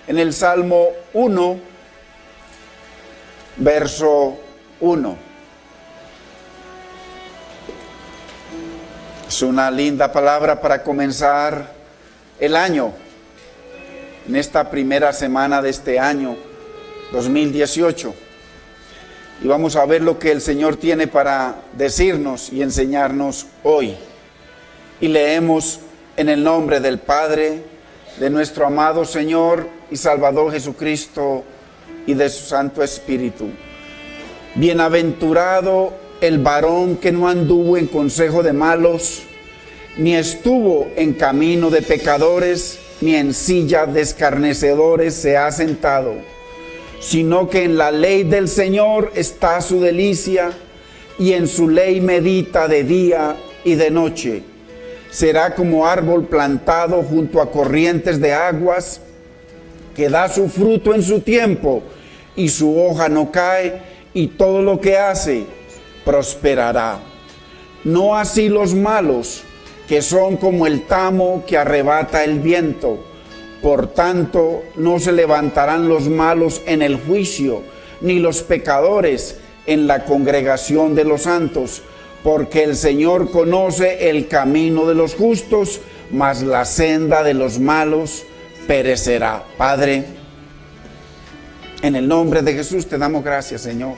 En el Salmo 1, verso 1. Es una linda palabra para comenzar el año, en esta primera semana de este año 2018. Y vamos a ver lo que el Señor tiene para decirnos y enseñarnos hoy. Y leemos en el nombre del Padre, de nuestro amado Señor y Salvador Jesucristo y de su Santo Espíritu. Bienaventurado el varón que no anduvo en consejo de malos, ni estuvo en camino de pecadores, ni en silla de escarnecedores se ha sentado, sino que en la ley del Señor está su delicia, y en su ley medita de día y de noche. Será como árbol plantado junto a corrientes de aguas, que da su fruto en su tiempo, y su hoja no cae, y todo lo que hace prosperará. No así los malos, que son como el tamo que arrebata el viento. Por tanto, no se levantarán los malos en el juicio, ni los pecadores en la congregación de los santos. Porque el Señor conoce el camino de los justos, mas la senda de los malos perecerá. Padre, en el nombre de Jesús te damos gracias, Señor.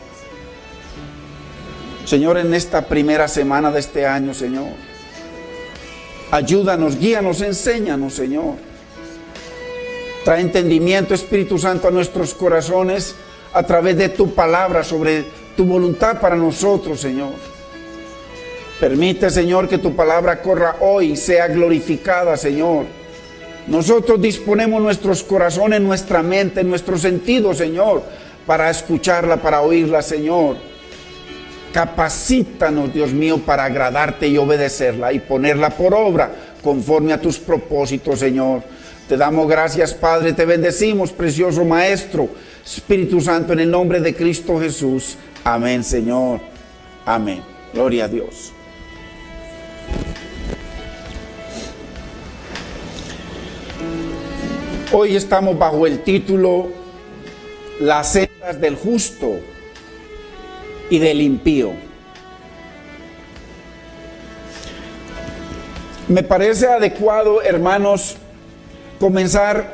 Señor, en esta primera semana de este año, Señor, ayúdanos, guíanos, enséñanos, Señor. Trae entendimiento, Espíritu Santo, a nuestros corazones a través de tu palabra sobre tu voluntad para nosotros, Señor. Permite, Señor, que tu palabra corra hoy y sea glorificada, Señor. Nosotros disponemos nuestros corazones, nuestra mente, nuestros sentidos, Señor, para escucharla, para oírla, Señor. Capacítanos, Dios mío, para agradarte y obedecerla y ponerla por obra conforme a tus propósitos, Señor. Te damos gracias, Padre, te bendecimos, precioso Maestro, Espíritu Santo, en el nombre de Cristo Jesús. Amén, Señor. Amén. Gloria a Dios. Hoy estamos bajo el título Las sendas del justo y del impío. Me parece adecuado, hermanos, comenzar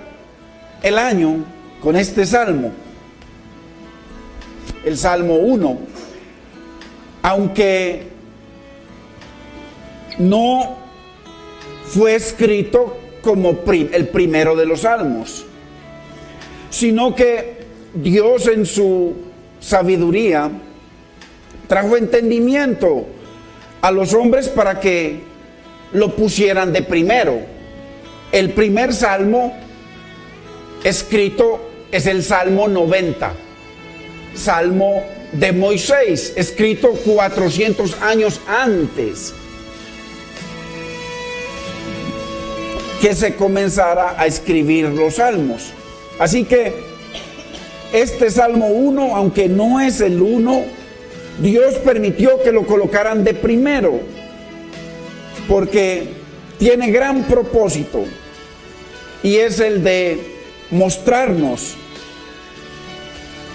el año con este salmo, el Salmo 1, aunque no fue escrito como el primero de los salmos, sino que Dios en su sabiduría trajo entendimiento a los hombres para que lo pusieran de primero. El primer salmo escrito es el Salmo 90, salmo de Moisés, escrito 400 años antes que se comenzara a escribir los salmos. Así que este Salmo 1, aunque no es el 1, Dios permitió que lo colocaran de primero, porque tiene gran propósito, y es el de mostrarnos,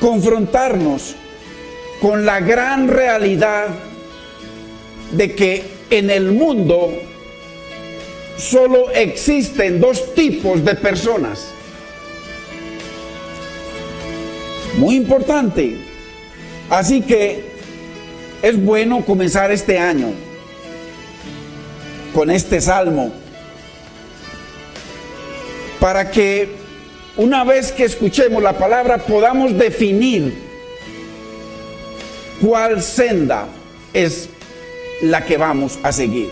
confrontarnos con la gran realidad de que en el mundo solo existen dos tipos de personas. Muy importante. Así que es bueno comenzar este año con este salmo, para que una vez que escuchemos la palabra podamos definir cuál senda es la que vamos a seguir.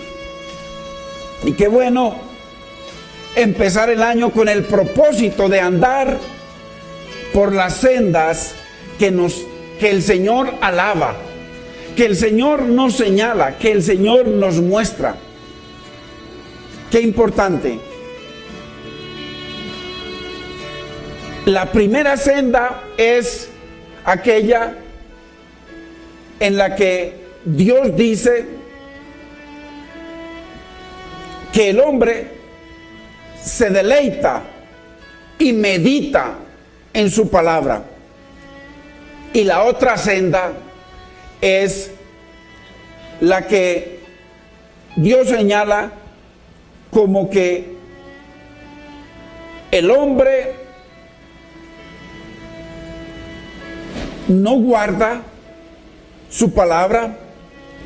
Y qué bueno empezar el año con el propósito de andar por las sendas que el Señor alaba, que el Señor nos señala, que el Señor nos muestra. Qué importante. La primera senda es aquella en la que Dios dice que el hombre se deleita y medita en su palabra. Y la otra senda es la que Dios señala como que el hombre no guarda su palabra,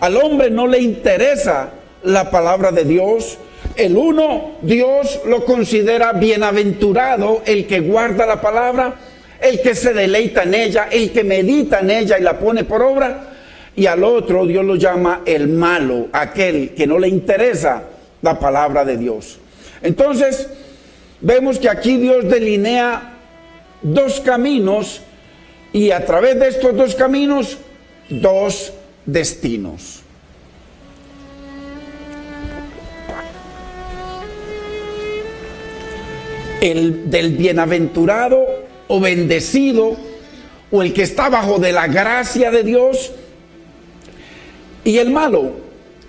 al hombre no le interesa la palabra de Dios. El uno, Dios lo considera bienaventurado el que guarda la palabra, el que se deleita en ella, el que medita en ella y la pone por obra. Y al otro Dios lo llama el malo, aquel que no le interesa la palabra de Dios. Entonces, vemos que aquí Dios delinea dos caminos y a través de estos dos caminos, dos destinos. El del bienaventurado o bendecido, o el que está bajo de la gracia de Dios, y el malo,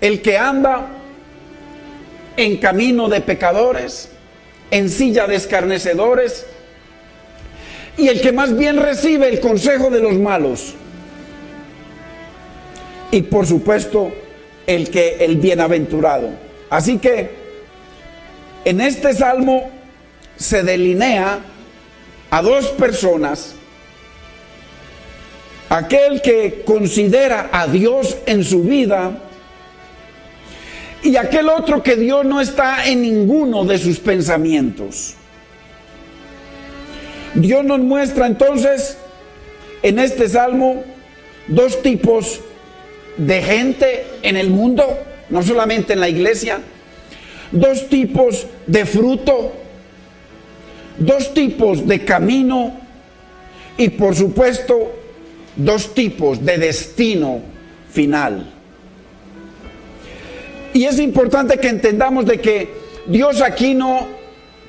el que anda en camino de pecadores, en silla de escarnecedores, y el que más bien recibe el consejo de los malos. Y por supuesto, el bienaventurado. Así que en este salmo se delinea a dos personas: aquel que considera a Dios en su vida y aquel otro que Dios no está en ninguno de sus pensamientos. Dios nos muestra entonces en este salmo dos tipos de gente en el mundo, no solamente en la iglesia, dos tipos de fruto, dos tipos de camino y por supuesto dos tipos de destino final. Y es importante que entendamos de que Dios aquí no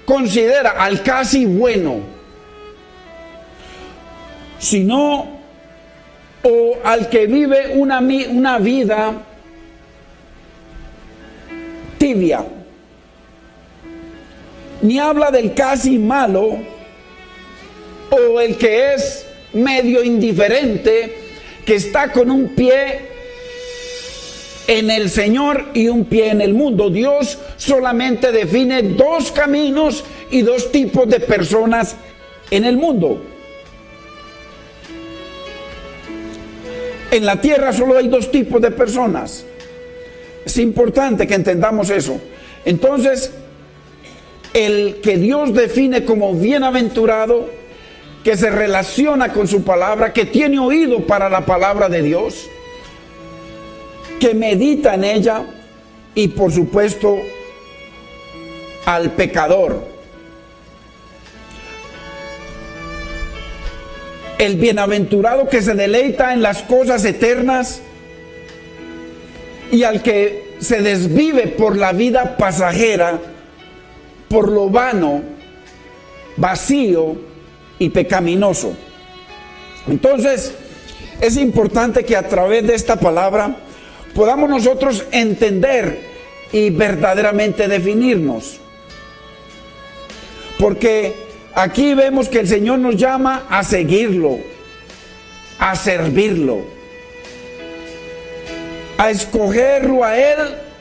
considera al casi bueno, sino o al que vive una vida tibia. Ni habla del casi malo o el que es medio indiferente, que está con un pie en el Señor y un pie en el mundo. Dios solamente define dos caminos y dos tipos de personas en el mundo. En la tierra solo hay dos tipos de personas. Es importante que entendamos eso. Entonces, el que Dios define como bienaventurado, que se relaciona con su palabra, que tiene oído para la palabra de Dios, que medita en ella, y por supuesto al pecador. El bienaventurado que se deleita en las cosas eternas y al que se desvive por la vida pasajera, por lo vano, vacío y pecaminoso. Entonces, es importante que a través de esta palabra podamos nosotros entender y verdaderamente definirnos. Porque aquí vemos que el Señor nos llama a seguirlo, a servirlo, a escogerlo a Él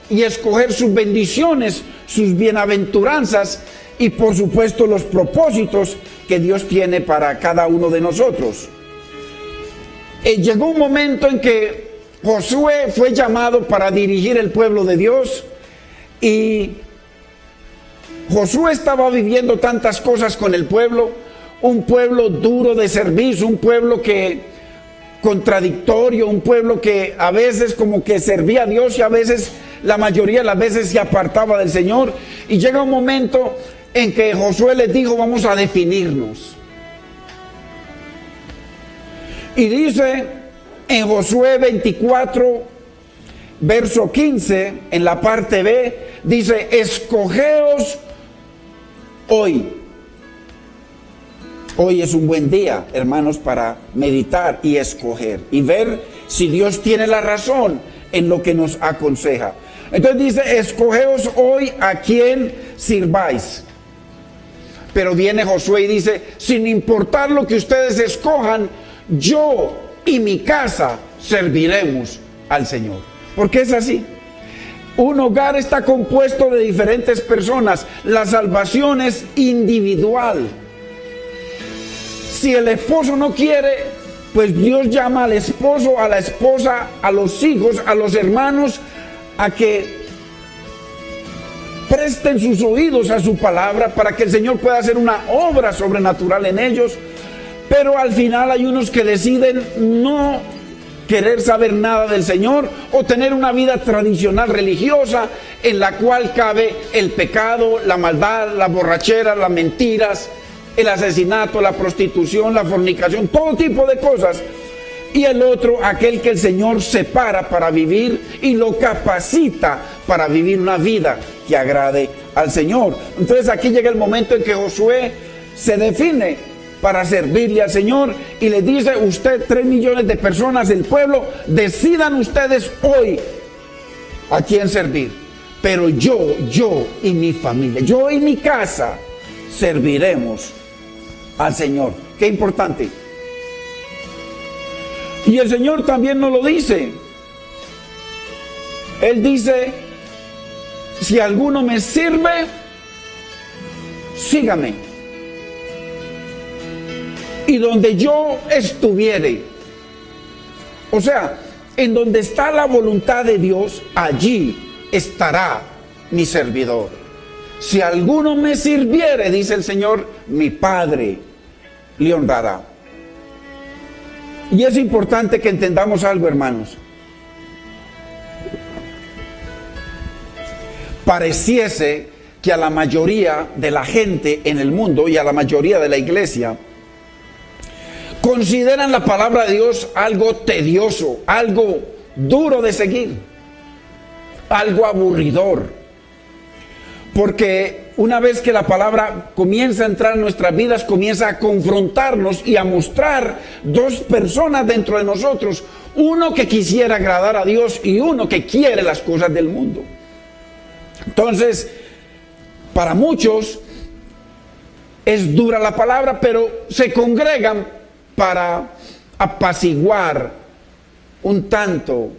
y escoger sus bendiciones, sus bienaventuranzas y por supuesto los propósitos que Dios tiene para cada uno de nosotros. Llegó un momento en que Josué fue llamado para dirigir el pueblo de Dios y Josué estaba viviendo tantas cosas con el pueblo, un pueblo duro de servicio, un pueblo que contradictorio, un pueblo que a veces como que servía a Dios y a veces, la mayoría de las veces, se apartaba del Señor. Y llega un momento en que Josué les dijo: vamos a definirnos. Y dice en Josué 24, verso 15, en la parte B, dice: escogeos hoy. Hoy es un buen día, hermanos, para meditar y escoger y ver si Dios tiene la razón en lo que nos aconseja. Entonces dice: escogeos hoy a quién sirváis. Pero viene Josué y dice, sin importar lo que ustedes escojan, yo y mi casa serviremos al Señor. Porque es así. Un hogar está compuesto de diferentes personas. La salvación es individual. Si el esposo no quiere, pues Dios llama al esposo, a la esposa, a los hijos, a los hermanos, a que presten sus oídos a su palabra para que el Señor pueda hacer una obra sobrenatural en ellos. Pero al final hay unos que deciden no querer saber nada del Señor o tener una vida tradicional religiosa en la cual cabe el pecado, la maldad, la borrachera, las mentiras, el asesinato, la prostitución, la fornicación, todo tipo de cosas. Y el otro, aquel que el Señor separa para vivir y lo capacita para vivir una vida que agrade al Señor. Entonces aquí llega el momento en que Josué se define para servirle al Señor y le dice, usted, 3 millones de personas del pueblo, decidan ustedes hoy a quién servir. Pero yo y mi familia, yo y mi casa serviremos al Señor. Qué importante. Y el Señor también nos lo dice. Él dice, si alguno me sirve, sígame. Y donde yo estuviere, o sea, en donde está la voluntad de Dios, allí estará mi servidor. Si alguno me sirviere, dice el Señor, mi Padre le honrará. Y es importante que entendamos algo, hermanos. Pareciese que a la mayoría de la gente en el mundo y a la mayoría de la iglesia consideran la palabra de Dios algo tedioso, algo duro de seguir, algo aburridor. Porque una vez que la palabra comienza a entrar en nuestras vidas, comienza a confrontarnos y a mostrar dos personas dentro de nosotros. Uno que quisiera agradar a Dios y uno que quiere las cosas del mundo. Entonces, para muchos es dura la palabra, pero se congregan para apaciguar un tanto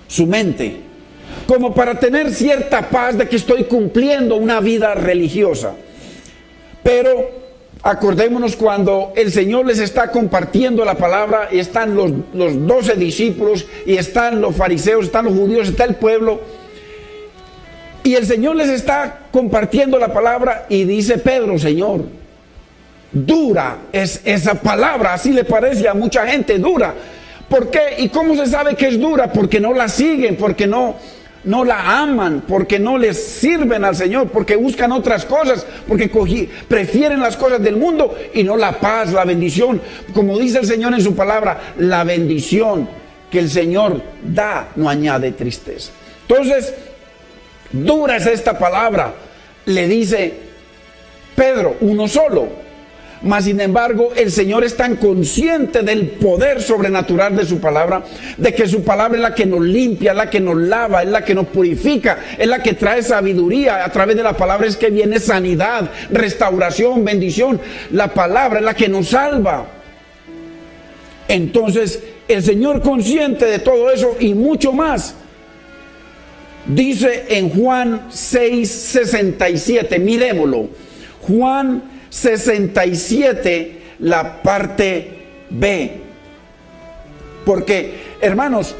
su mente, como para tener cierta paz de que estoy cumpliendo una vida religiosa. Pero acordémonos cuando el Señor les está compartiendo la palabra y están los 12 discípulos y están los fariseos, están los judíos, está el pueblo, y el Señor les está compartiendo la palabra y dice Pedro, Señor, dura es esa palabra, así le parece a mucha gente, dura. ¿Por qué? ¿Y cómo se sabe que es dura? Porque no la siguen, porque no la aman, porque no les sirven al Señor, porque buscan otras cosas, porque prefieren las cosas del mundo y no la paz, la bendición. Como dice el Señor en su palabra, la bendición que el Señor da no añade tristeza. Entonces, dura es esta palabra, le dice Pedro, uno solo. Mas sin embargo, el Señor es tan consciente del poder sobrenatural de su palabra, de que su palabra es la que nos limpia, es la que nos lava, es la que nos purifica, es la que trae sabiduría. A través de la palabra es que viene sanidad, restauración, bendición. La palabra es la que nos salva. Entonces, el Señor, consciente de todo eso y mucho más, dice en Juan 6:67, miremoslo, Juan 67, la parte B. Porque, hermanos,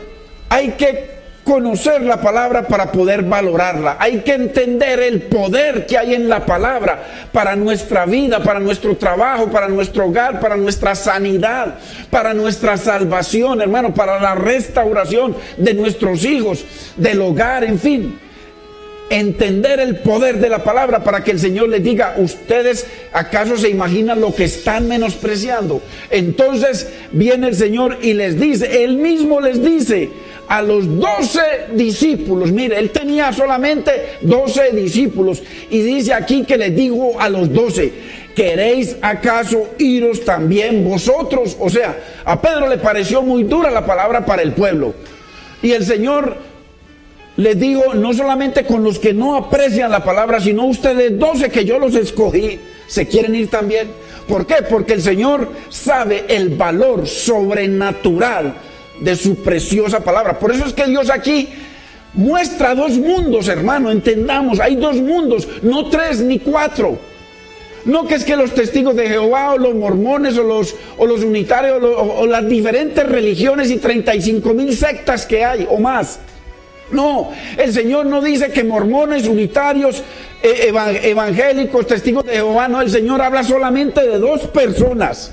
hay que conocer la palabra para poder valorarla. Hay que entender el poder que hay en la palabra para nuestra vida, para nuestro trabajo, para nuestro hogar, para nuestra sanidad, para nuestra salvación, hermano, para la restauración de nuestros hijos, del hogar, en fin. Entender el poder de la palabra para que el Señor les diga, ¿ustedes acaso se imaginan lo que están menospreciando? Entonces viene el Señor y les dice, Él mismo les dice a los 12 discípulos, mire, Él tenía solamente 12 discípulos y dice aquí que les dijo a los 12, ¿queréis acaso iros también vosotros? O sea, a Pedro le pareció muy dura la palabra para el pueblo y el Señor les digo, no solamente con los que no aprecian la palabra, sino ustedes 12 que yo los escogí, se quieren ir también. ¿Por qué? Porque el Señor sabe el valor sobrenatural de su preciosa palabra. Por eso es que Dios aquí muestra dos mundos, hermano, entendamos, hay dos mundos, no 3 ni 4. No que es que los testigos de Jehová o los mormones o los unitarios o las diferentes religiones y 35,000 sectas que hay o más. No, el Señor no dice que mormones, unitarios, evangélicos, testigos de Jehová. No, el Señor habla solamente de dos personas: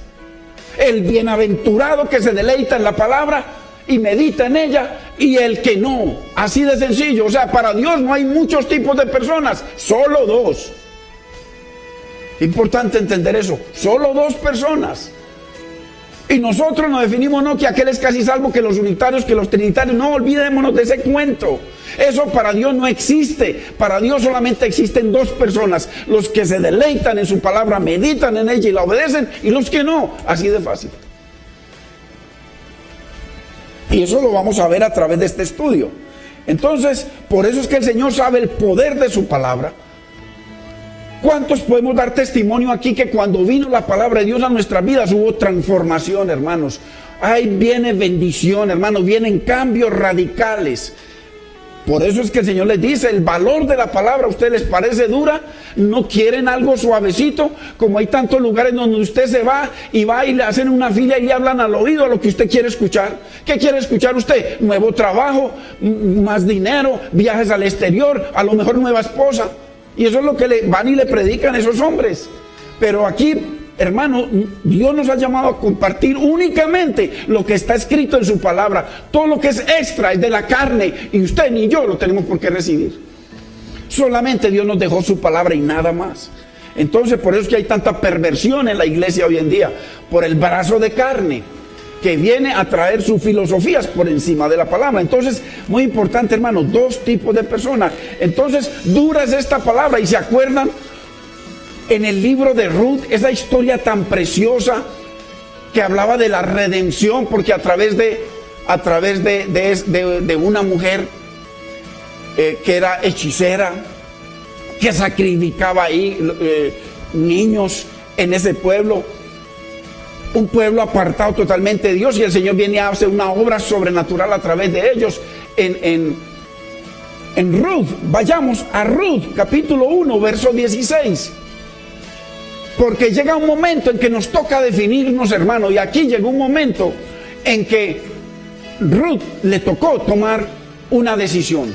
el bienaventurado que se deleita en la palabra y medita en ella, y el que no. Así de sencillo. O sea, para Dios no hay muchos tipos de personas, solo dos. Importante entender eso, solo dos personas. Y nosotros nos definimos, no, que aquel es casi salvo, que los unitarios, que los trinitarios. No, olvidémonos de ese cuento. Eso para Dios no existe. Para Dios solamente existen dos personas: los que se deleitan en su palabra, meditan en ella y la obedecen, y los que no. Así de fácil. Y eso lo vamos a ver a través de este estudio. Entonces, por eso es que el Señor sabe el poder de su palabra. ¿Cuántos podemos dar testimonio aquí que cuando vino la palabra de Dios a nuestras vidas hubo transformación, hermanos? Ahí viene bendición, hermanos, vienen cambios radicales. Por eso es que el Señor les dice, el valor de la palabra, ¿a ustedes les parece dura? ¿No quieren algo suavecito? Como hay tantos lugares donde usted se va y le hacen una fila y le hablan al oído a lo que usted quiere escuchar. ¿Qué quiere escuchar usted? Nuevo trabajo, más dinero, viajes al exterior, a lo mejor nueva esposa. Y eso es lo que van y le predican esos hombres. Pero aquí, hermano, Dios nos ha llamado a compartir únicamente lo que está escrito en su palabra. Todo lo que es extra es de la carne, y usted ni yo lo tenemos por qué recibir. Solamente Dios nos dejó su palabra y nada más. Entonces, por eso es que hay tanta perversión en la iglesia hoy en día, por el brazo de carne que viene a traer sus filosofías por encima de la palabra. Entonces, muy importante, hermano, dos tipos de personas. Entonces, dura es esta palabra. Y se acuerdan en el libro de Ruth, esa historia tan preciosa que hablaba de la redención, porque a través de una mujer que era hechicera, que sacrificaba ahí niños en ese pueblo, un pueblo apartado totalmente de Dios, y el Señor viene a hacer una obra sobrenatural a través de ellos en Ruth. Vayamos a Ruth, capítulo 1, verso 16. Porque llega un momento en que nos toca definirnos, hermano, y aquí llegó un momento en que Ruth le tocó tomar una decisión.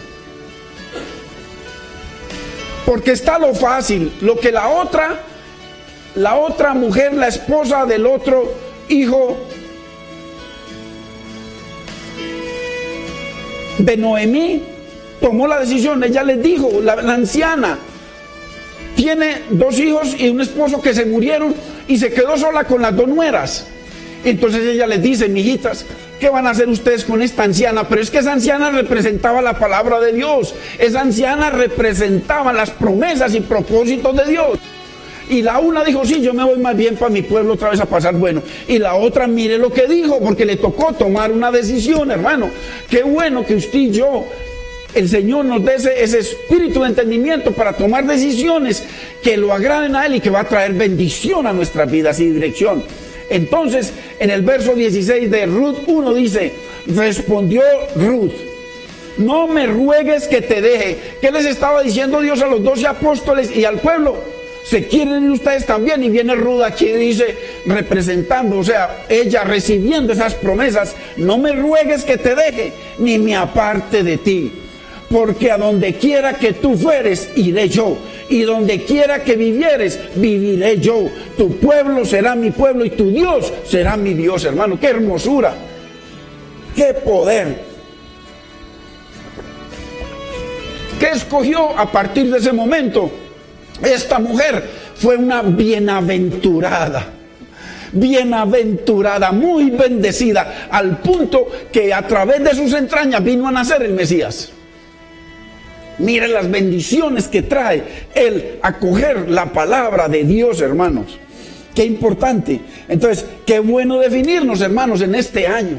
Porque está lo fácil, lo que la otra mujer, la esposa del otro hijo de Noemí, tomó la decisión. Ella les dijo, la anciana tiene 2 hijos y un esposo que se murieron, y se quedó sola con las 2 nueras. Entonces ella les dice, mijitas, ¿qué van a hacer ustedes con esta anciana? Pero es que esa anciana representaba la palabra de Dios. Esa anciana representaba las promesas y propósitos de Dios. Y la una dijo, sí, yo me voy más bien para mi pueblo otra vez a pasar bueno. Y la otra, mire lo que dijo, porque le tocó tomar una decisión, hermano. Qué bueno que usted y yo, el Señor nos dé ese espíritu de entendimiento para tomar decisiones que lo agraden a Él y que va a traer bendición a nuestras vidas y dirección. Entonces, en el verso 16 de Ruth 1 dice, respondió Ruth, no me ruegues que te deje. ¿Qué les estaba diciendo Dios a los 12 apóstoles y al pueblo? Se quieren ir ustedes también. Y viene Ruth aquí y dice, representando, o sea, ella recibiendo esas promesas, no me ruegues que te deje, ni me aparte de ti, porque a donde quiera que tú fueres, iré yo, y donde quiera que vivieres, viviré yo. Tu pueblo será mi pueblo y tu Dios será mi Dios. Hermano, qué hermosura, qué poder. ¿Qué escogió a partir de ese momento? Esta mujer fue una bienaventurada, muy bendecida, al punto que a través de sus entrañas vino a nacer el Mesías. Miren las bendiciones que trae el acoger la palabra de Dios, hermanos. Qué importante. Entonces, qué bueno definirnos, hermanos, en este año.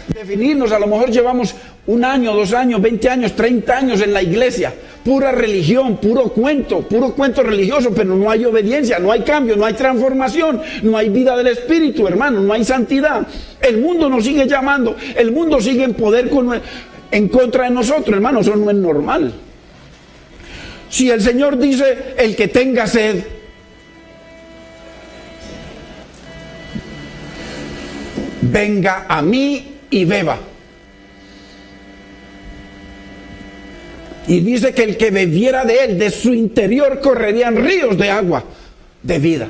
definirnos. A lo mejor llevamos 1 año, 2 años, 20 años, 30 años en la iglesia. Pura religión, puro cuento religioso, pero no hay obediencia, no hay cambio, no hay transformación, no hay vida del Espíritu, hermano, no hay santidad. El mundo nos sigue llamando, el mundo sigue en poder en contra de nosotros, hermano, eso no es normal. Si el Señor dice, el que tenga sed, venga a mí y beba. Y dice que el que bebiera de él, de su interior correrían ríos de agua, de vida.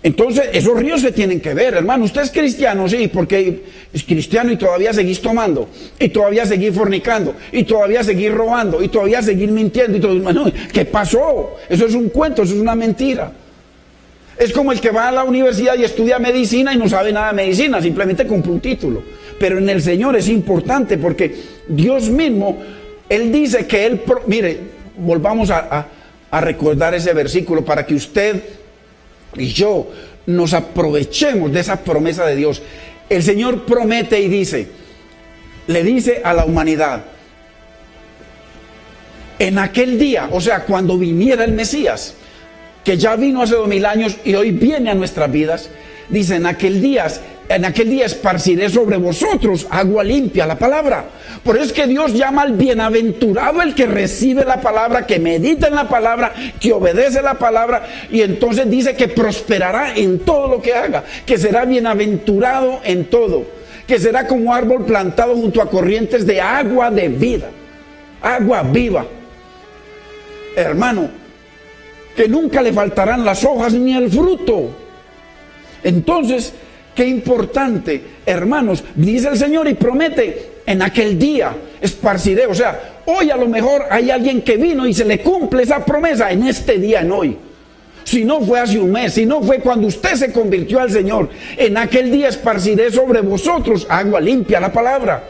Entonces, esos ríos se tienen que ver, hermano. Usted es cristiano, sí, porque es cristiano y todavía seguís tomando, y todavía seguís fornicando, y todavía seguís robando, y todavía seguís mintiendo, y todo. Bueno, ¿qué pasó? Eso es un cuento, eso es una mentira. Es como el que va a la universidad y estudia medicina y no sabe nada de medicina, simplemente compra un título. Pero en el Señor es importante porque Dios mismo, Él dice que Él... Mire, volvamos a recordar ese versículo para que usted y yo nos aprovechemos de esa promesa de Dios. El Señor promete y dice, le dice a la humanidad, en aquel día, o sea, cuando viniera el Mesías, que ya vino hace 2000 años y hoy viene a nuestras vidas, dice, en aquel día esparciré sobre vosotros agua limpia, la palabra. Por eso es que Dios llama al bienaventurado el que recibe la palabra, que medita en la palabra, que obedece la palabra, y entonces dice que prosperará en todo lo que haga, que será bienaventurado en todo, que será como árbol plantado junto a corrientes de agua de vida, agua viva. Hermano, que nunca le faltarán las hojas ni el fruto. Entonces, qué importante, hermanos, dice el Señor y promete, en aquel día esparciré. O sea, hoy a lo mejor hay alguien que vino y se le cumple esa promesa en este día, en hoy. Si no fue hace un mes, si no fue cuando usted se convirtió al Señor, en aquel día esparciré sobre vosotros agua limpia, la palabra.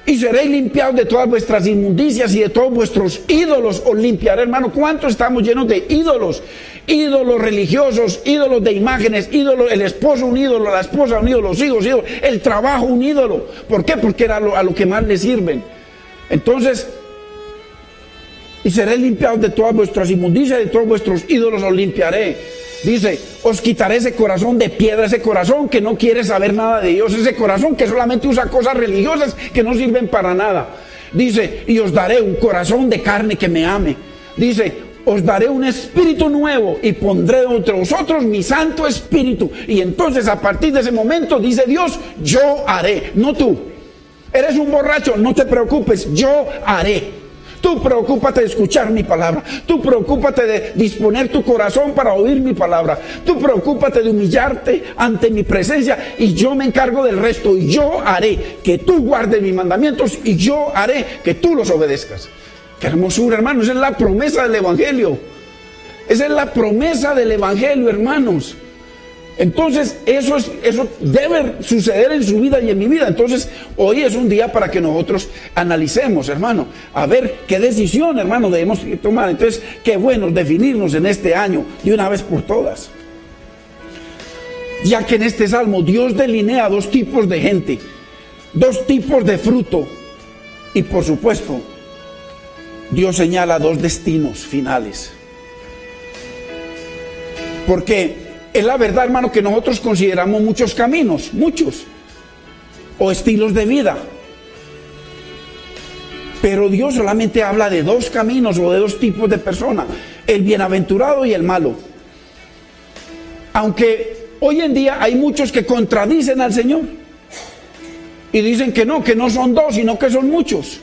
Y seréis limpiados de todas vuestras inmundicias y de todos vuestros ídolos os limpiaré, hermano. ¿Cuánto estamos llenos de ídolos? Ídolos religiosos, ídolos de imágenes, ídolos, el esposo un ídolo, la esposa un ídolo, los hijos ídolos, el trabajo un ídolo. ¿Por qué? Porque era a lo que más le sirven. Entonces, y seréis limpiados de todas vuestras inmundicias y de todos vuestros ídolos os limpiaré. Dice, os quitaré ese corazón de piedra, ese corazón que no quiere saber nada de Dios, ese corazón que solamente usa cosas religiosas que no sirven para nada. Dice, y os daré un corazón de carne que me ame. Dice, os daré un espíritu nuevo y pondré entre vosotros mi santo espíritu. Y entonces a partir de ese momento dice Dios, yo haré, no tú. Eres un borracho, no te preocupes, yo haré. Tú preocúpate de escuchar mi palabra. Tú preocúpate de disponer tu corazón para oír mi palabra. Tú preocúpate de humillarte ante mi presencia y yo me encargo del resto. Y yo haré que tú guardes mis mandamientos y yo haré que tú los obedezcas. Qué hermosura, hermanos. Esa es la promesa del Evangelio. Esa es la promesa del Evangelio, hermanos. Entonces, eso debe suceder en su vida y en mi vida. Entonces, hoy es un día para que nosotros analicemos, hermano, a ver qué decisión, hermano, debemos tomar. Entonces, qué bueno definirnos en este año de una vez por todas. Ya que en este salmo Dios delinea 2 tipos de gente, 2 tipos de fruto, y por supuesto, Dios señala 2 destinos finales. Porque es la verdad, hermano, que nosotros consideramos muchos caminos, muchos, o estilos de vida. Pero Dios solamente habla de 2 caminos o de 2 tipos de personas, el bienaventurado y el malo. Aunque hoy en día hay muchos que contradicen al Señor y dicen que no son 2, sino que son muchos.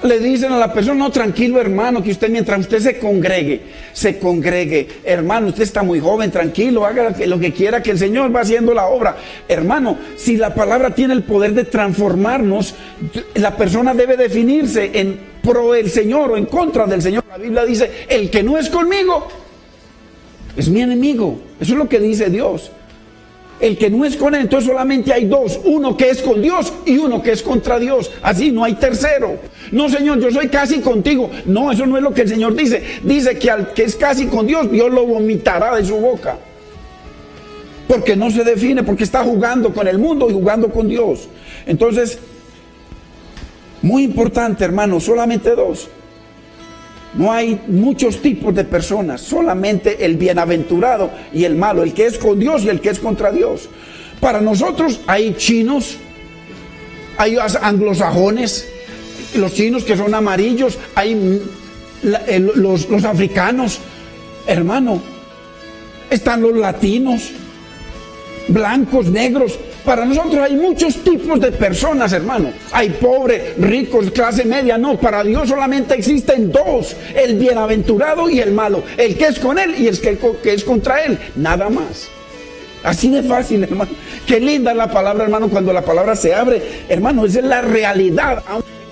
Le dicen a la persona, no, tranquilo hermano, que usted mientras usted se congregue, hermano, usted está muy joven, tranquilo, haga lo que quiera, que el Señor va haciendo la obra. Hermano, si la palabra tiene el poder de transformarnos, la persona debe definirse en pro del Señor o en contra del Señor. La Biblia dice, el que no es conmigo, es mi enemigo. Eso es lo que dice Dios. El que no es con él, entonces solamente hay 2, uno que es con Dios y uno que es contra Dios. Así no hay tercero. No, Señor, yo soy casi contigo. No, eso no es lo que el Señor dice. Dice que al que es casi con Dios, Dios lo vomitará de su boca. porque no se define, porque está jugando con el mundo y jugando con Dios. Entonces, muy importante, hermano, solamente dos. No hay muchos tipos de personas, solamente el bienaventurado y el malo, el que es con Dios y el que es contra Dios. Para nosotros hay chinos, hay anglosajones, los chinos que son amarillos, hay los africanos, hermano, están los latinos, blancos, negros. Para nosotros hay muchos tipos de personas, hermano. Hay pobres, ricos, clase media. No, para Dios solamente existen dos: el bienaventurado y el malo. El que es con él y el que es contra él. Nada más. Así de fácil, hermano. Qué linda es la palabra, hermano, cuando la palabra se abre. Hermano, esa es la realidad.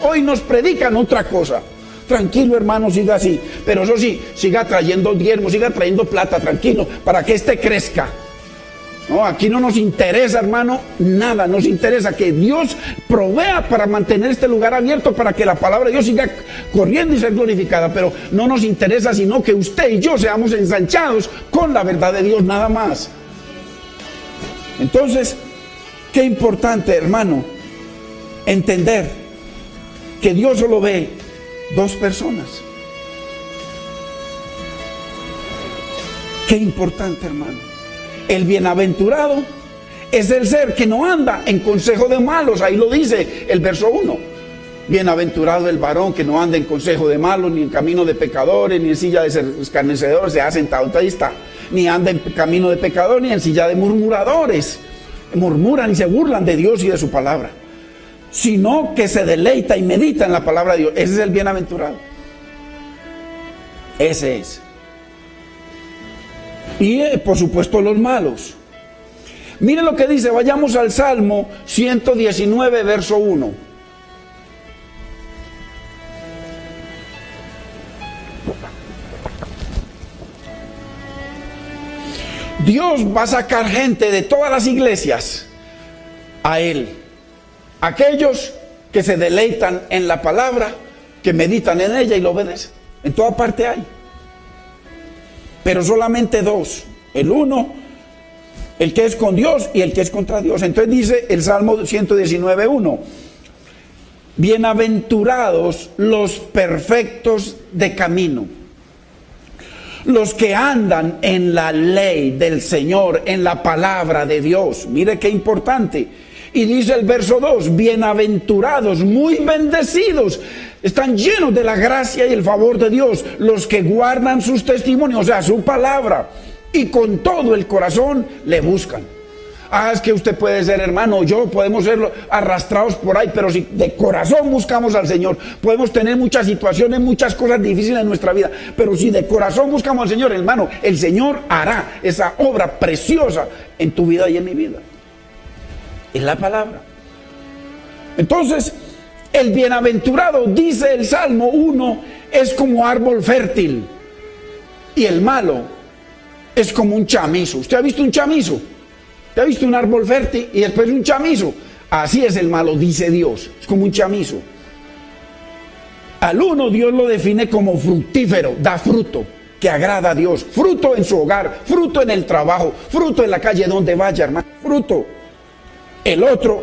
Hoy nos predican otra cosa. Tranquilo, hermano, siga así. Pero eso sí, siga trayendo diezmo, siga trayendo plata, tranquilo, para que éste crezca. No, aquí no nos interesa, hermano, nada. Nos interesa que Dios provea para mantener este lugar abierto, para que la palabra de Dios siga corriendo y ser glorificada. Pero no nos interesa sino que usted y yo seamos ensanchados con la verdad de Dios, nada más. Entonces, qué importante, hermano, entender que Dios solo ve dos personas. Qué importante, hermano. El bienaventurado es el ser que no anda en consejo de malos. Ahí lo dice el verso 1. Bienaventurado el varón que no anda en consejo de malos, ni en camino de pecadores, ni en silla de escarnecedores se ha sentado. Ahí está. Ni anda en camino de pecadores, ni en silla de murmuradores. Murmuran y se burlan de Dios y de su palabra. Sino que se deleita y medita en la palabra de Dios. Ese es el bienaventurado. Ese es. Y por supuesto los malos. Miren lo que dice, vayamos al Salmo 119, verso 1. Dios va a sacar gente de todas las iglesias a Él. Aquellos que se deleitan en la palabra, que meditan en ella y lo obedecen. En toda parte hay. Pero solamente dos: el uno, el que es con Dios, y el que es contra Dios. Entonces dice el Salmo 119:1: bienaventurados los perfectos de camino, los que andan en la ley del Señor, en la palabra de Dios. Mire qué importante. Y dice el verso 2: bienaventurados, muy bendecidos, están llenos de la gracia y el favor de Dios, los que guardan sus testimonios, o sea, su palabra, y con todo el corazón le buscan. Es que usted puede ser, hermano, yo podemos ser arrastrados por ahí, pero si de corazón buscamos al Señor, podemos tener muchas situaciones, muchas cosas difíciles en nuestra vida, pero si de corazón buscamos al Señor, hermano, el Señor hará esa obra preciosa en tu vida y en mi vida. Es la palabra. Entonces, el bienaventurado, dice el Salmo 1, es como árbol fértil, y el malo es como un chamizo. ¿Usted ha visto un chamizo? ¿Usted ha visto un árbol fértil y después un chamizo? Así es el malo, dice Dios, es como un chamizo. Al uno Dios lo define como fructífero, da fruto que agrada a Dios, fruto en su hogar, fruto en el trabajo, fruto en la calle donde vaya, hermano, fruto. El otro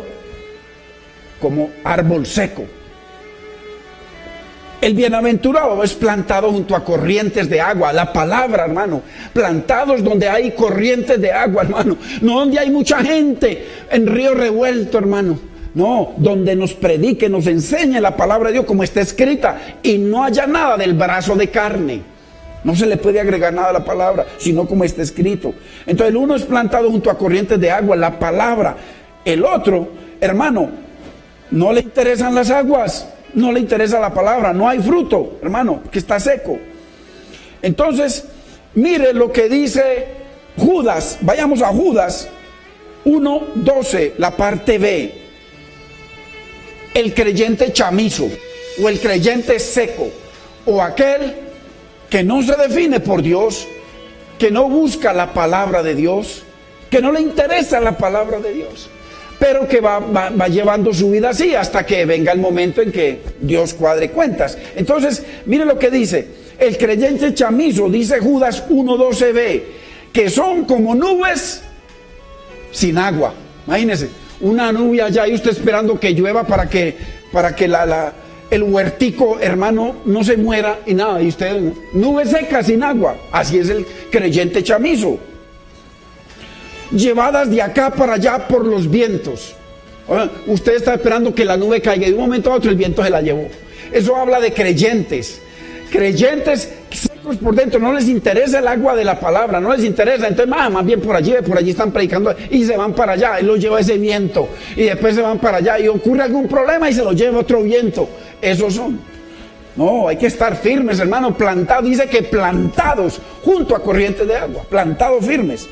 como árbol seco. El bienaventurado es plantado junto a corrientes de agua, la palabra, hermano, plantados donde hay corrientes de agua, hermano, no donde hay mucha gente en río revuelto, hermano, no, donde nos predique, nos enseñe la palabra de Dios como está escrita, y no haya nada del brazo de carne. No se le puede agregar nada a la palabra, sino como está escrito. Entonces el uno es plantado junto a corrientes de agua, la palabra. El otro, hermano, no le interesan las aguas, no le interesa la palabra, no hay fruto, hermano, que está seco. Entonces, mire lo que dice Judas. Vayamos a Judas 1:12, la parte B. El creyente chamizo, o el creyente seco, o aquel que no se define por Dios, que no busca la palabra de Dios, que no le interesa la palabra de Dios, pero que va llevando su vida así hasta que venga el momento en que Dios cuadre cuentas. Entonces, mire lo que dice el creyente chamizo, dice Judas 1:12b, que son como nubes sin agua. Imagínense, una nube allá y usted esperando que llueva para que el huertico, hermano, no se muera y nada. Y usted, nube seca sin agua. Así es el creyente chamizo. Llevadas de acá para allá por los vientos. Usted está esperando que la nube caiga y de un momento a otro el viento se la llevó. Eso habla de creyentes. Creyentes secos por dentro, no les interesa el agua de la palabra, no les interesa. Entonces, más bien por allí están predicando y se van para allá y los lleva ese viento. Y después se van para allá y ocurre algún problema y se los lleva otro viento. Esos son. No, hay que estar firmes, hermano, plantados. Dice que plantados junto a corrientes de agua, plantados firmes.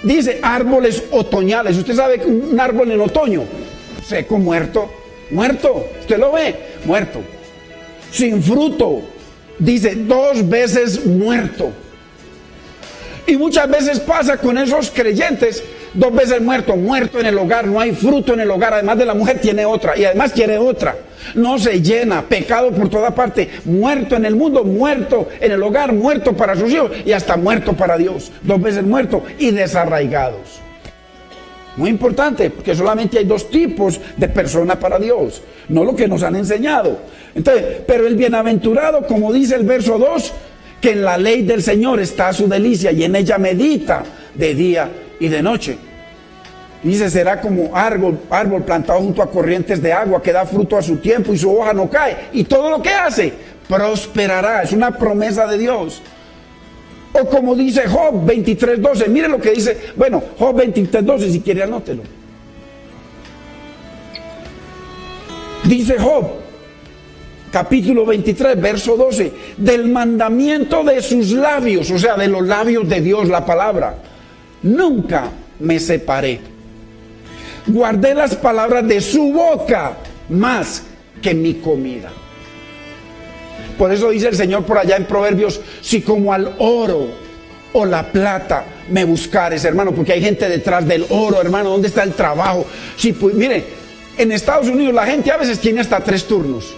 Dice árboles otoñales. Usted sabe que un árbol en otoño, seco, muerto. Usted lo ve, muerto. Sin fruto. Dice 2 veces muerto. Y muchas veces pasa con esos creyentes, 2 veces muerto en el hogar, no hay fruto en el hogar, además de la mujer tiene otra, y además quiere otra, no se llena, pecado por toda parte, muerto en el mundo, muerto en el hogar, muerto para sus hijos, y hasta muerto para Dios, 2 veces muerto y desarraigados. Muy importante, porque solamente hay 2 tipos de personas para Dios, no lo que nos han enseñado. Entonces, pero el bienaventurado, como dice el verso 2, que en la ley del Señor está su delicia y en ella medita de día y de noche. Dice, será como árbol plantado junto a corrientes de agua que da fruto a su tiempo y su hoja no cae. Y todo lo que hace prosperará. Es una promesa de Dios. O como dice Job 23:12. Mire lo que dice. Bueno, Job 23:12, si quiere anótelo. Dice Job, capítulo 23, verso 12, del mandamiento de sus labios, o sea, de los labios de Dios, la palabra, nunca me separé. Guardé las palabras de su boca más que mi comida. Por eso dice el Señor por allá en Proverbios, si como al oro o la plata me buscares, hermano, porque hay gente detrás del oro, hermano, ¿dónde está el trabajo? Si, pues, mire, en Estados Unidos la gente a veces tiene hasta 3 turnos.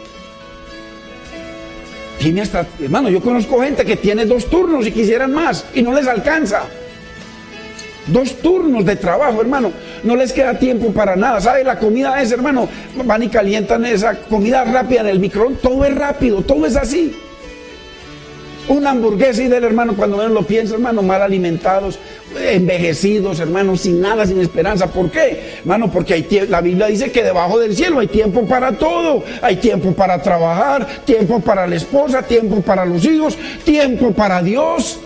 Tiene hasta, hermano, yo conozco gente que tiene 2 turnos y quisieran más y no les alcanza. 2 turnos de trabajo, hermano, no les queda tiempo para nada. ¿Sabe? La comida es, hermano, van y calientan esa comida rápida en el microondas, todo es rápido, todo es así. Una hamburguesa y del hermano, cuando menos lo piensa, hermano, mal alimentados, envejecidos, hermano, sin nada, sin esperanza. ¿Por qué? Hermano, porque la Biblia dice que debajo del cielo hay tiempo para todo. Hay tiempo para trabajar, tiempo para la esposa, tiempo para los hijos, tiempo para Dios.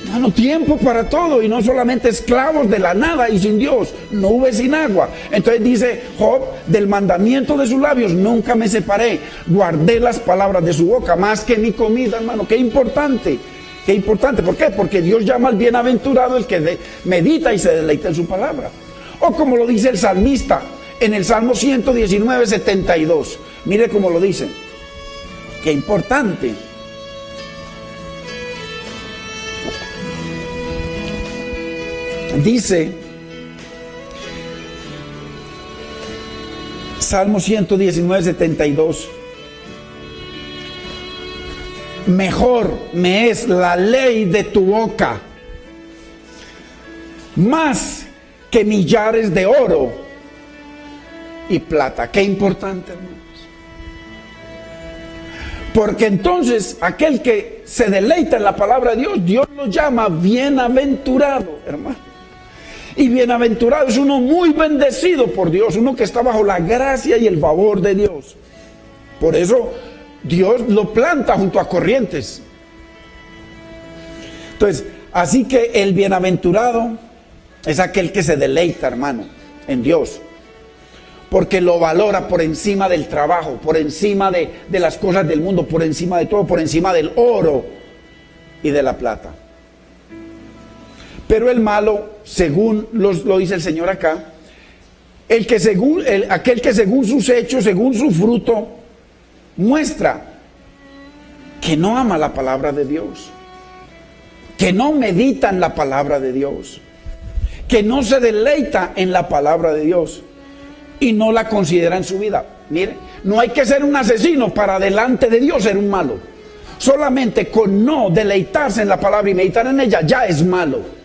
Hermano, tiempo para todo, y no solamente esclavos de la nada y sin Dios, nubes sin agua. Entonces dice Job, del mandamiento de sus labios nunca me separé, guardé las palabras de su boca más que mi comida, hermano. Qué importante, qué importante. ¿Por qué? Porque Dios llama al bienaventurado el que medita y se deleita en su palabra. O como lo dice el salmista en el Salmo 119, 72. Mire cómo lo dice. Qué importante. Dice, Salmo 119, 72, mejor me es la ley de tu boca, más que millares de oro y plata. Qué importante, hermanos. Porque entonces aquel que se deleita en la palabra de Dios, Dios lo llama bienaventurado, hermano. Y bienaventurado es uno muy bendecido por Dios, uno que está bajo la gracia y el favor de Dios. Por eso Dios lo planta junto a corrientes. Entonces, así que el bienaventurado es aquel que se deleita, hermano, en Dios. Porque lo valora por encima del trabajo, por encima de las cosas del mundo, por encima de todo, por encima del oro y de la plata. Pero el malo, según lo dice el Señor acá, aquel que según sus hechos, según su fruto, muestra que no ama la palabra de Dios, que no medita en la palabra de Dios, que no se deleita en la palabra de Dios y no la considera en su vida. Mire, no hay que ser un asesino para delante de Dios ser un malo. Solamente con no deleitarse en la palabra y meditar en ella ya es malo.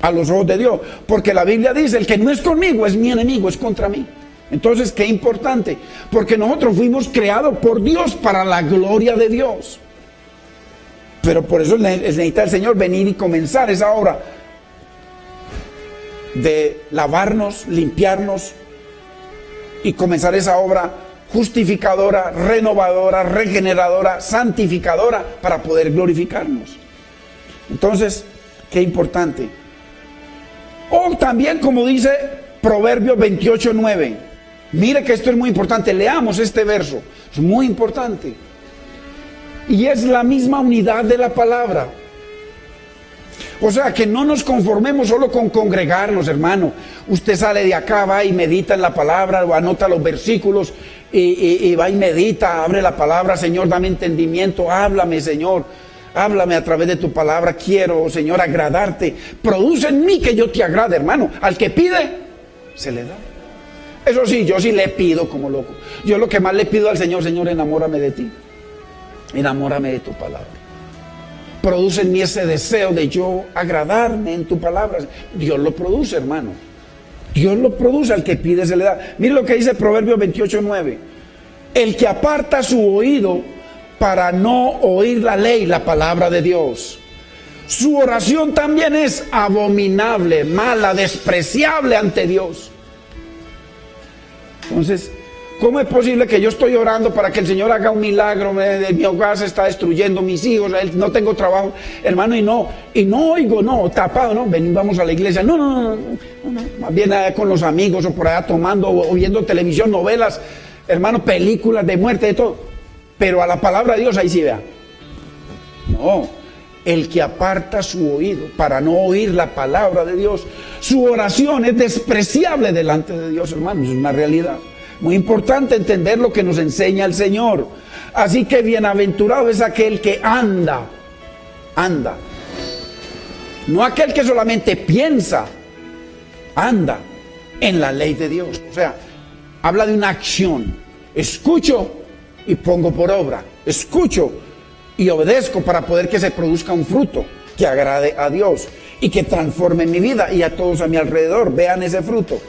a los ojos de Dios, porque la Biblia dice, el que no es conmigo es mi enemigo, es contra mí. Entonces, qué importante, porque nosotros fuimos creados por Dios para la gloria de Dios. Pero por eso necesita el Señor venir y comenzar esa obra de lavarnos, limpiarnos y comenzar esa obra justificadora, renovadora, regeneradora, santificadora para poder glorificarnos. Entonces, qué importante. O también, como dice Proverbios 28:9, mire que esto es muy importante, leamos este verso, es muy importante. Y es la misma unidad de la palabra. O sea, que no nos conformemos solo con congregarnos, hermano. Usted sale de acá, va y medita en la palabra, o anota los versículos, y va y medita, abre la palabra. Señor, dame entendimiento, háblame, Señor. Háblame a través de tu palabra. Quiero, Señor, agradarte. Produce en mí que yo te agrade, hermano. Al que pide, se le da. Eso sí, yo sí le pido como loco. Yo lo que más le pido al Señor, Señor, enamórame de ti. Enamórame de tu palabra. Produce en mí ese deseo de yo agradarme en tu palabra. Dios lo produce, hermano. Dios lo produce, al que pide se le da. Mire lo que dice Proverbios 28:9. El que aparta su oído para no oír la ley, la palabra de Dios, su oración también es abominable, mala, despreciable ante Dios. Entonces, ¿cómo es posible que yo estoy orando para que el Señor haga un milagro? Mi hogar se está destruyendo, mis hijos, no tengo trabajo, hermano, y no oigo, no, tapado, no, ven, vamos a la iglesia, no, más bien allá con los amigos o por allá tomando o viendo televisión, novelas, hermano, películas de muerte, de todo. Pero a la palabra de Dios, ahí sí vea. No, el que aparta su oído para no oír la palabra de Dios, su oración es despreciable delante de Dios, hermanos, es una realidad. Muy importante entender lo que nos enseña el Señor. Así que bienaventurado es aquel que anda. No aquel que solamente piensa, anda en la ley de Dios. O sea, habla de una acción. Escucho y pongo por obra. Escucho y obedezco para poder que se produzca un fruto que agrade a Dios y que transforme mi vida y a todos a mi alrededor. Vean ese fruto.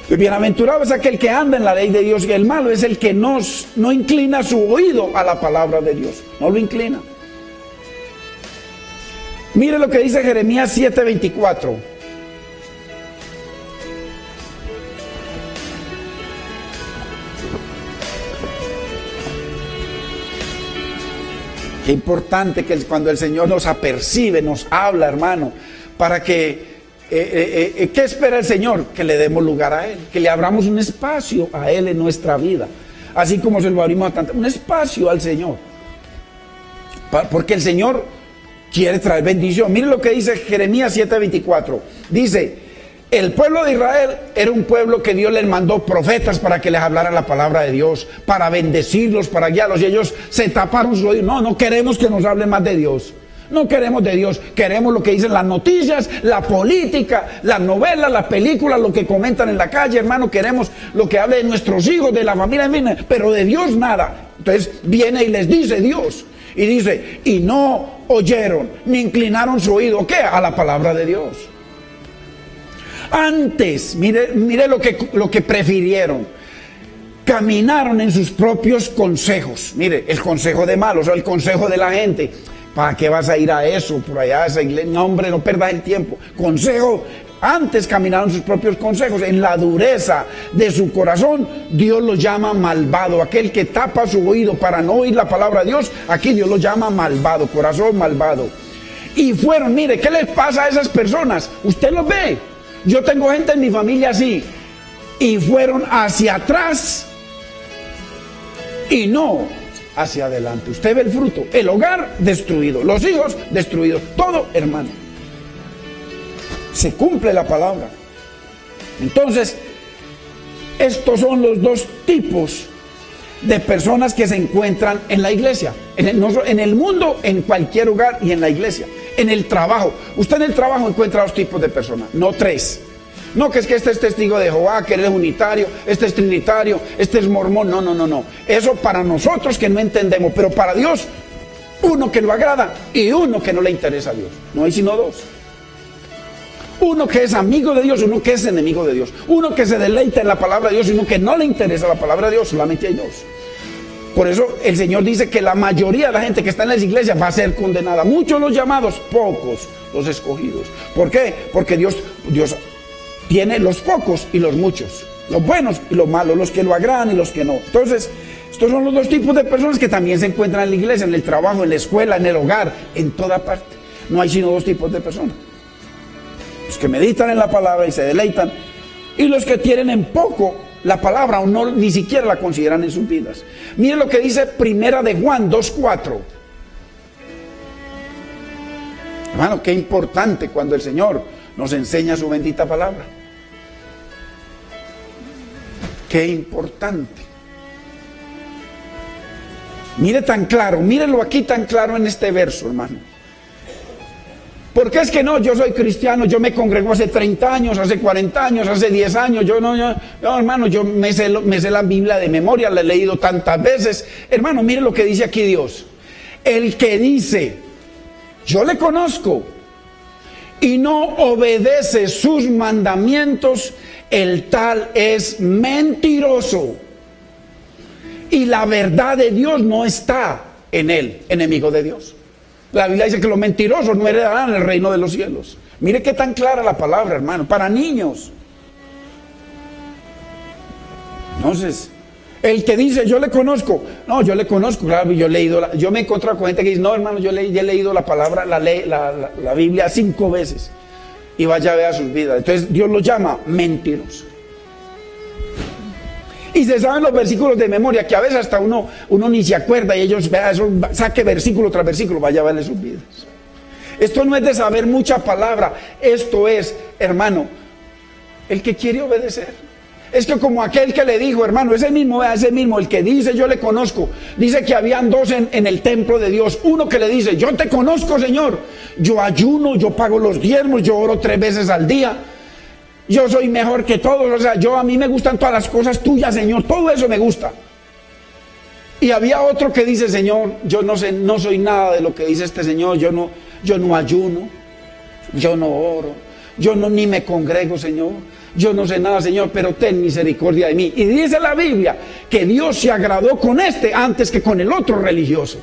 El bienaventurado es aquel que anda en la ley de Dios, y el malo es el que no inclina su oído a la palabra de Dios. No lo inclina. Mire lo que dice Jeremías 7:24. Qué importante que cuando el Señor nos apercibe, nos habla, hermano, para que, ¿qué espera el Señor? Que le demos lugar a Él, que le abramos un espacio a Él en nuestra vida, así como se lo abrimos a tanto, un espacio al Señor, porque el Señor quiere traer bendición. Mire lo que dice Jeremías 7:24, dice: el pueblo de Israel era un pueblo que Dios les mandó profetas para que les hablara la palabra de Dios, para bendecirlos, para guiarlos, y ellos se taparon su oído. No queremos que nos hable más de Dios. No queremos de Dios, queremos lo que dicen las noticias, la política, las novelas, las películas, lo que comentan en la calle, hermano. Queremos lo que hable de nuestros hijos, de la familia, pero de Dios nada. Entonces viene y les dice Dios, y dice, y no oyeron, ni inclinaron su oído, ¿qué? A la palabra de Dios. Antes, mire lo que prefirieron. Caminaron en sus propios consejos. Mire, el consejo de malos, o el consejo de la gente. ¿Para qué vas a ir a eso, por allá a esa iglesia? No, hombre, no perdas el tiempo. Consejo. Antes caminaron sus propios consejos. En la dureza de su corazón, Dios los llama malvado. Aquel que tapa su oído para no oír la palabra de Dios, aquí Dios los llama malvado, corazón malvado. Y fueron, mire, ¿qué les pasa a esas personas? Usted los ve. Yo tengo gente en mi familia así, y fueron hacia atrás y no hacia adelante. Usted ve el fruto, el hogar destruido, los hijos destruidos, todo, hermano. Se cumple la palabra. Entonces, estos son los dos tipos de personas que se encuentran en la iglesia, en el mundo, en cualquier hogar y en la iglesia. En el trabajo, usted en el trabajo encuentra dos tipos de personas, no tres. No, que este es testigo de Jehová, que él es unitario, este es trinitario, este es mormón. No. Eso para nosotros que no entendemos, pero para Dios, uno que lo agrada y uno que no le interesa a Dios. No hay sino dos. Uno que es amigo de Dios, uno que es enemigo de Dios. Uno que se deleita en la palabra de Dios y uno que no le interesa la palabra de Dios. Solamente hay dos. Por eso el Señor dice que la mayoría de la gente que está en las iglesias va a ser condenada. Muchos los llamados, pocos los escogidos. ¿Por qué? Porque Dios tiene los pocos y los muchos. Los buenos y los malos, los que lo agradan y los que no. Entonces, estos son los dos tipos de personas que también se encuentran en la iglesia, en el trabajo, en la escuela, en el hogar, en toda parte. No hay sino dos tipos de personas. Los que meditan en la palabra y se deleitan, y los que tienen en poco la palabra o no, ni siquiera la consideran en sus vidas. Miren lo que dice Primera de Juan 2:4. Hermano, qué importante cuando el Señor nos enseña su bendita palabra. Qué importante. Mire tan claro, mírelo aquí tan claro en este verso, hermano. Porque es que no, yo soy cristiano, yo me congrego hace 30 años, hace 40 años, hace 10 años, yo hermano, yo me sé la Biblia de memoria, la he leído tantas veces. Hermano, mire lo que dice aquí Dios. El que dice, yo le conozco, y no obedece sus mandamientos, el tal es mentiroso. Y la verdad de Dios no está en él, enemigo de Dios. La Biblia dice que los mentirosos no heredarán el reino de los cielos. Mire qué tan clara la palabra, hermano, para niños. Entonces, el que dice, yo le conozco, no, yo le conozco, claro, yo me he encontrado con gente que dice, no, hermano, yo he leído la palabra, la Biblia 5 veces, y vaya a ver a sus vidas. Entonces Dios los llama mentirosos. Y se saben los versículos de memoria, que a veces hasta uno ni se acuerda, y ellos, vea, eso, saque versículo tras versículo, vaya a verle sus vidas. Esto no es de saber mucha palabra, esto es, hermano, el que quiere obedecer. Es que como aquel que le dijo, hermano, ese mismo, el que dice, yo le conozco, dice que habían dos en el templo de Dios. Uno que le dice, yo te conozco, Señor, yo ayuno, yo pago los diezmos, yo oro 3 veces al día, yo soy mejor que todos, o sea, a mí me gustan todas las cosas tuyas, Señor, todo eso me gusta. Y había otro que dice, Señor, yo no sé, no soy nada de lo que dice este Señor, yo no ayuno, yo no oro, ni me congrego, Señor, yo no sé nada, Señor, pero ten misericordia de mí. Y dice la Biblia que Dios se agradó con este antes que con el otro religioso.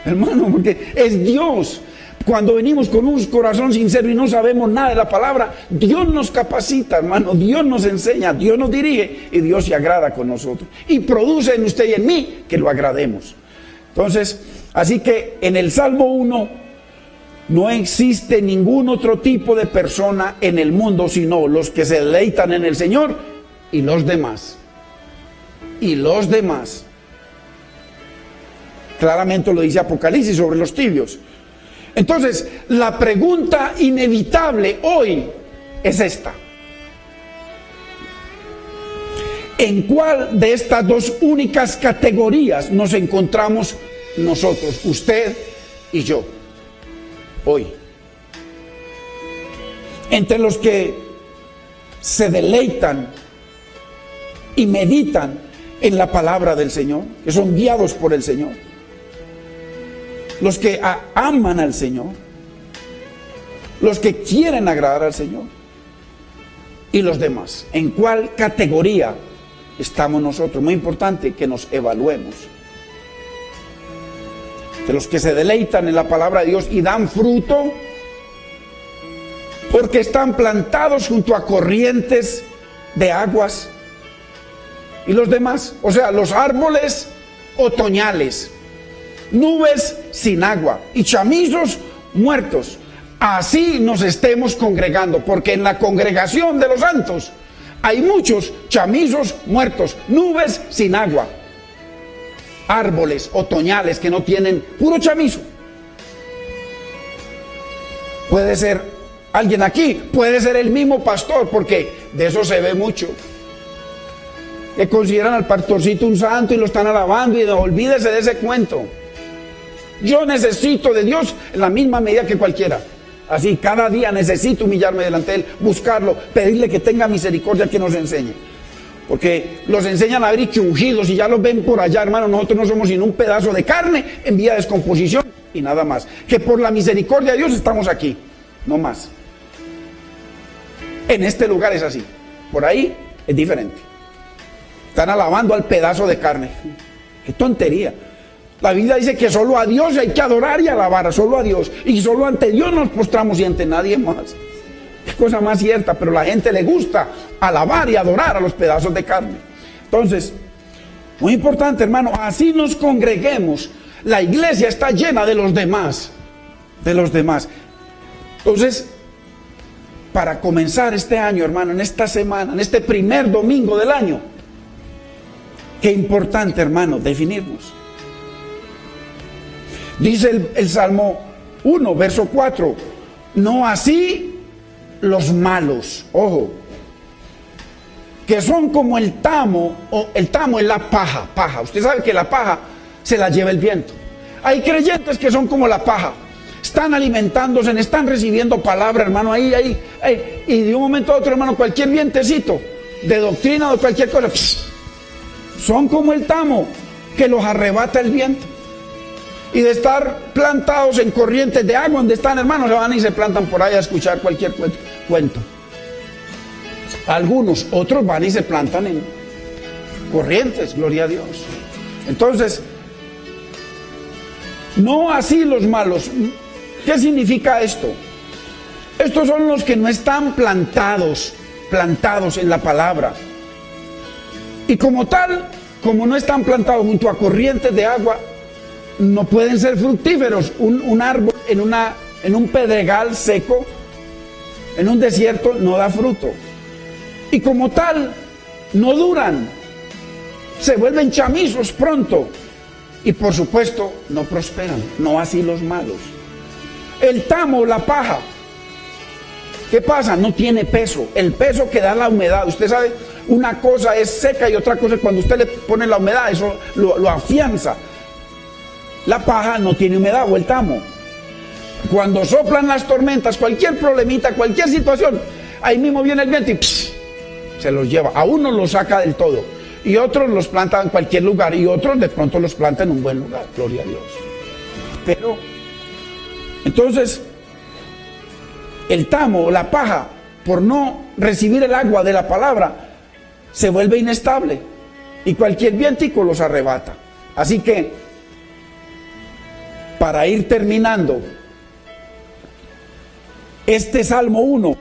Hermano, porque es Dios. Cuando venimos con un corazón sincero y no sabemos nada de la palabra, Dios nos capacita, hermano, Dios nos enseña, Dios nos dirige y Dios se agrada con nosotros. Y produce en usted y en mí que lo agrademos. Entonces, así que en el Salmo 1 no existe ningún otro tipo de persona en el mundo sino los que se deleitan en el Señor y los demás. Y los demás. Claramente lo dice Apocalipsis sobre los tibios. Entonces, la pregunta inevitable hoy es esta. ¿En cuál de estas dos únicas categorías nos encontramos nosotros, usted y yo, hoy? Entre los que se deleitan y meditan en la palabra del Señor, que son guiados por el Señor, los que aman al Señor, los que quieren agradar al Señor, y los demás. ¿En cuál categoría estamos nosotros? Muy importante que nos evaluemos. De los que se deleitan en la palabra de Dios y dan fruto, porque están plantados junto a corrientes de aguas, y los demás, o sea, los árboles otoñales, nubes sin agua y chamizos muertos. Así nos estemos congregando, porque en la congregación de los santos hay muchos chamizos muertos, nubes sin agua, árboles otoñales que no tienen, puro chamizo. Puede ser alguien aquí, puede ser el mismo pastor, porque de eso se ve mucho. Que consideran al pastorcito un santo y lo están alabando, y no, olvídese de ese cuento. Yo necesito de Dios en la misma medida que cualquiera. Así, cada día necesito humillarme delante de Él, buscarlo, pedirle que tenga misericordia, que nos enseñe. Porque los enseñan a ver y ungidos, y ya los ven por allá, hermano. Nosotros no somos sino un pedazo de carne en vía de descomposición y nada más. Que por la misericordia de Dios estamos aquí, no más. En este lugar es así. Por ahí es diferente. Están alabando al pedazo de carne. Qué tontería. La Biblia dice que solo a Dios hay que adorar y alabar, solo a Dios. Y solo ante Dios nos postramos y ante nadie más. Qué cosa más cierta, pero a la gente le gusta alabar y adorar a los pedazos de carne. Entonces, muy importante, hermano, así nos congreguemos. La iglesia está llena de los demás. De los demás. Entonces, para comenzar este año, hermano, en esta semana, en este primer domingo del año, qué importante, hermano, definirnos. Dice el Salmo 1, verso 4, no así los malos, ojo, que son como el tamo, o el tamo es la paja. Usted sabe que la paja se la lleva el viento. Hay creyentes que son como la paja, están alimentándose, están recibiendo palabra, hermano, ahí, y de un momento a otro, hermano, cualquier vientecito de doctrina o de cualquier cosa, son como el tamo que los arrebata el viento. Y de estar plantados en corrientes de agua donde están, hermanos, se van y se plantan por ahí a escuchar cualquier cuento. Algunos, otros van y se plantan en corrientes, gloria a Dios. Entonces, no así los malos. ¿Qué significa esto? Estos son los que no están plantados en la palabra. Y como tal, como no están plantados junto a corrientes de agua, no pueden ser fructíferos. Un árbol en un pedregal seco, en un desierto, no da fruto. Y como tal, no duran. Se vuelven chamizos pronto. Y por supuesto, no prosperan. No así los malos. El tamo, la paja, ¿qué pasa? No tiene peso. El peso que da la humedad. Usted sabe, una cosa es seca y otra cosa es cuando usted le pone la humedad, eso lo afianza. La paja no tiene humedad, o el tamo. Cuando soplan las tormentas, cualquier problemita, cualquier situación, ahí mismo viene el viento y se los lleva. A unos los saca del todo y otros los planta en cualquier lugar y otros de pronto los planta en un buen lugar, gloria a Dios. Pero entonces el tamo, la paja, por no recibir el agua de la palabra, se vuelve inestable y cualquier vientico los arrebata. Así que, para ir terminando, este Salmo 1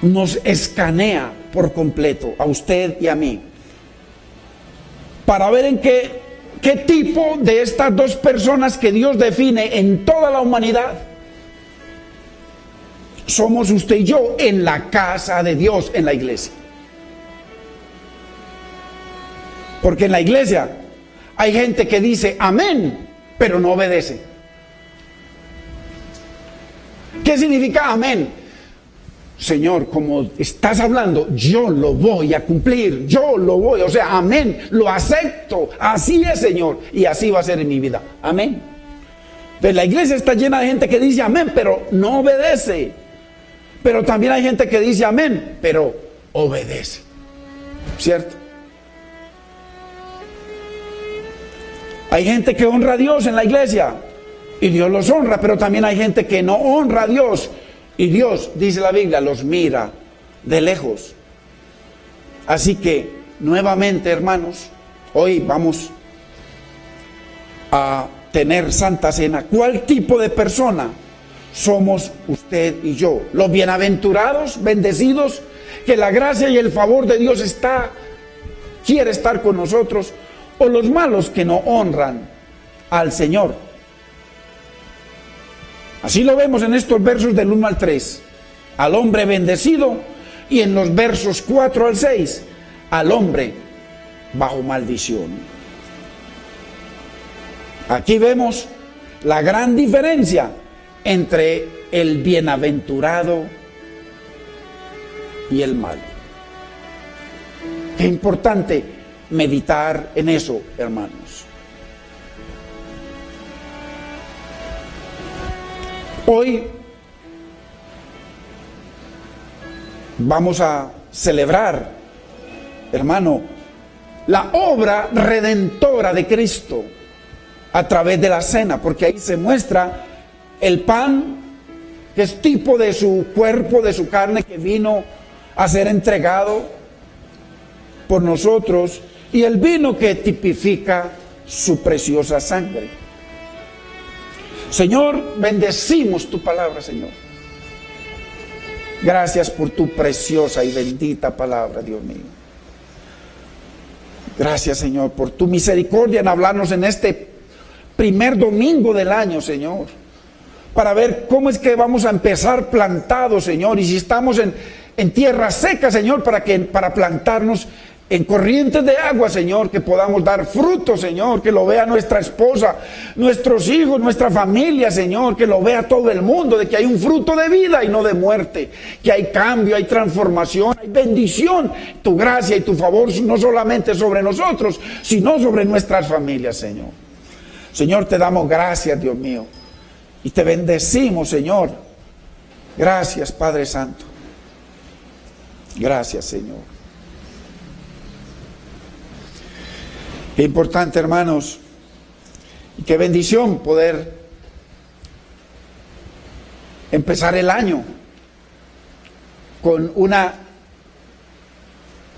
nos escanea por completo a usted y a mí, para ver en qué tipo de estas dos personas que Dios define en toda la humanidad somos usted y yo en la casa de Dios, en la iglesia. Porque en la iglesia hay gente que dice amén, pero no obedece. ¿Qué significa amén? Señor, como estás hablando, yo lo voy a cumplir, o sea, amén, lo acepto, así es, Señor, y así va a ser en mi vida, amén. Entonces la iglesia está llena de gente que dice amén, pero no obedece. Pero también hay gente que dice amén, pero obedece, ¿cierto? Hay gente que honra a Dios en la iglesia y Dios los honra, pero también hay gente que no honra a Dios y Dios, dice la Biblia, los mira de lejos. Así que, nuevamente, hermanos, hoy vamos a tener Santa Cena. ¿Cuál tipo de persona somos usted y yo? Los bienaventurados, bendecidos, que la gracia y el favor de Dios quiere estar con nosotros, o los malos que no honran al Señor. Así lo vemos en estos versos del 1 al 3, al hombre bendecido, y en los versos 4 al 6, al hombre bajo maldición. Aquí vemos la gran diferencia entre el bienaventurado y el malo. Qué importante meditar en eso, hermanos. Hoy vamos a celebrar, hermano, la obra redentora de Cristo a través de la cena, porque ahí se muestra el pan que es tipo de su cuerpo, de su carne, que vino a ser entregado por nosotros, y el vino que tipifica su preciosa sangre. Señor, bendecimos tu palabra, Señor. Gracias por tu preciosa y bendita palabra, Dios mío. Gracias, Señor, por tu misericordia en hablarnos en este primer domingo del año, Señor, para ver cómo es que vamos a empezar plantados, Señor, y si estamos en tierra seca, Señor, para plantarnos en corrientes de agua, Señor, que podamos dar fruto, Señor, que lo vea nuestra esposa, nuestros hijos, nuestra familia, Señor, que lo vea todo el mundo, de que hay un fruto de vida y no de muerte, que hay cambio, hay transformación, hay bendición, tu gracia y tu favor no solamente sobre nosotros, sino sobre nuestras familias, Señor. Señor, te damos gracias, Dios mío, y te bendecimos, Señor. Gracias, Padre Santo. Gracias, Señor. Qué importante, hermanos, y qué bendición poder empezar el año con una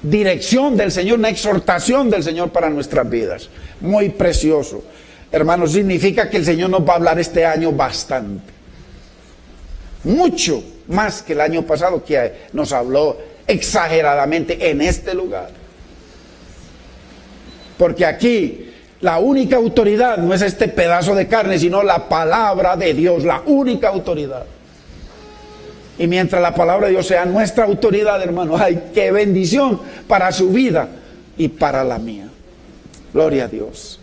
dirección del Señor, una exhortación del Señor para nuestras vidas. Muy precioso. Hermanos, significa que el Señor nos va a hablar este año bastante. Mucho más que el año pasado, que nos habló exageradamente en este lugar. Porque aquí la única autoridad no es este pedazo de carne, sino la palabra de Dios, la única autoridad. Y mientras la palabra de Dios sea nuestra autoridad, hermano, ¡ay, qué bendición para su vida y para la mía! Gloria a Dios.